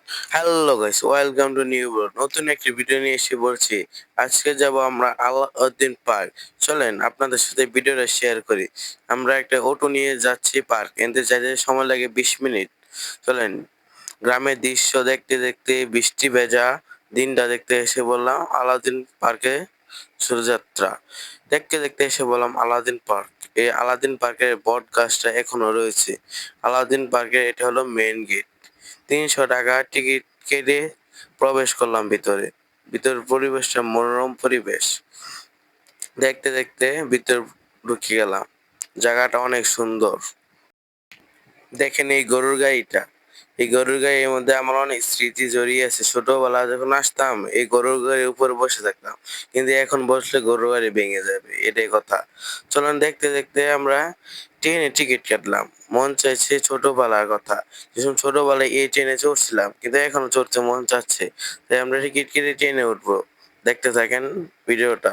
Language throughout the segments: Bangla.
Hello guys, welcome to new blog. নতুন একটি ভিডিও নিয়ে এসে বলছি। আজকে যাব আমরা আলাউদ্দিন পার্ক। চলেন আপনাদের সাথে ভিডিওটা শেয়ার করি। আমরা একটা অটো নিয়ে যাচ্ছি পার্ক, এতে যাইতে সময় লাগে 20 মিনিট। চলেন, গ্রামের দৃশ্য দেখতে দেখতে বৃষ্টি ভেজা দিনটা দেখতে এসে বললাম আলাউদ্দিন পার্কে শুভযাত্রা। দেখতে দেখতে এসে বললাম আলাউদ্দিন পার্ক। এই আলাউদ্দিন পার্কের বট গাছটা এখনো রয়েছে। আলাউদ্দিন পার্কের এটা হলো মেইন গেট। ৩০০ টাকা টিকিট কেটে প্রবেশ করলাম ভিতরে। ভিতরের পরিবেশটা মনোরম পরিবেশ। দেখতে দেখতে ভিতর ঢুকে গেলাম। জায়গাটা অনেক সুন্দর। দেখেন এই গরুর গাড়িটা। এই গরুর গাড়ির মধ্যে আমার অনেক স্মৃতি জড়িয়ে আছে। ছোটবেলায় যখন আসতাম এই গরুর গাড়ির উপরে বসে থাকতাম। কিন্তু এখন বসলে গরুর গাড়ি ভেঙে যাবে, এটাই কথা। চলুন দেখতে দেখতে আমরা ট্রেনে টিকিট কাটলাম। মন চাইছে ছোটবেলার কথা। যখন ছোটবেলায় এই ট্রেনে চড়ছিলাম, কিন্তু এখনো চড়তে মন চাচ্ছে। তাই আমরা টিকিট কেটে ট্রেনে উঠবো। দেখতে থাকেন ভিডিওটা।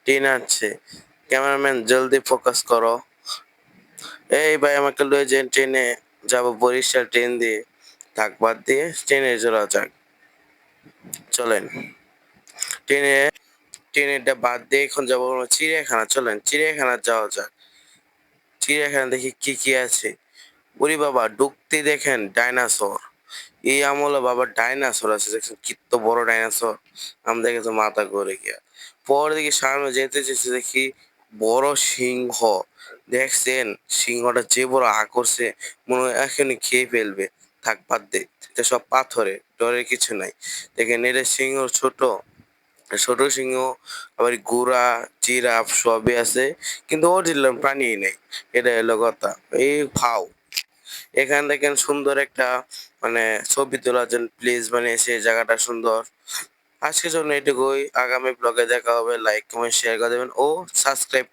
ট্রেন আসছে। ক্যামেরাম্যান জলদি ফোকাস করো। এই ভাই আমাকে লয়ে যান ট্রেনে, যাবো বরিশাল ট্রেন দিয়ে। থাক বাদ দিয়ে ট্রেনে চলা যাক। চলেন ট্রেনে ট্রেনেরটা বাদ দিয়ে এখন যাবো আমরা চিড়িয়াখানা। চলেন চিড়িয়াখানা যাওয়া যাক। চিড়িয়াখানা দেখি কি কি আছে। ওরে বাবা, ঢুকতে দেখেন ডাইনাসর। এই আমলে বাবা ডাইনাসর আছে, দেখছেন কত বড় ডাইনাসর। আমি দেখে তো মাথা ঘুরে গিয়া। পরে দেখি সামনে যেতে যেতে দেখি বড় সিংহ। দেখছেন সিংহটা যে বড় আ করছে, মনে হয় এখনই খেয়ে ফেলবে। থাক বাদ দে, এটা সব পাথরে, ডরের কিছু নাই। দেখেন এটা সিংহ ছোট, ছোট সিংহ, আবার ঘোড়া, জিরাফ সবই আছে, কিন্তু অরিজিনাল প্রাণী নেই। এটা হলো কথা। এই ফাও এখানে দেখেন সুন্দর একটা মানে ছবি তোলার জন্য প্লেস বানিয়েছে, জায়গাটা সুন্দর। আজকের জন্য এটুকুই। আগামী ব্লগে দেখা হবে। লাইক কমেন্ট শেয়ার করে দেবেন ও সাবস্ক্রাইব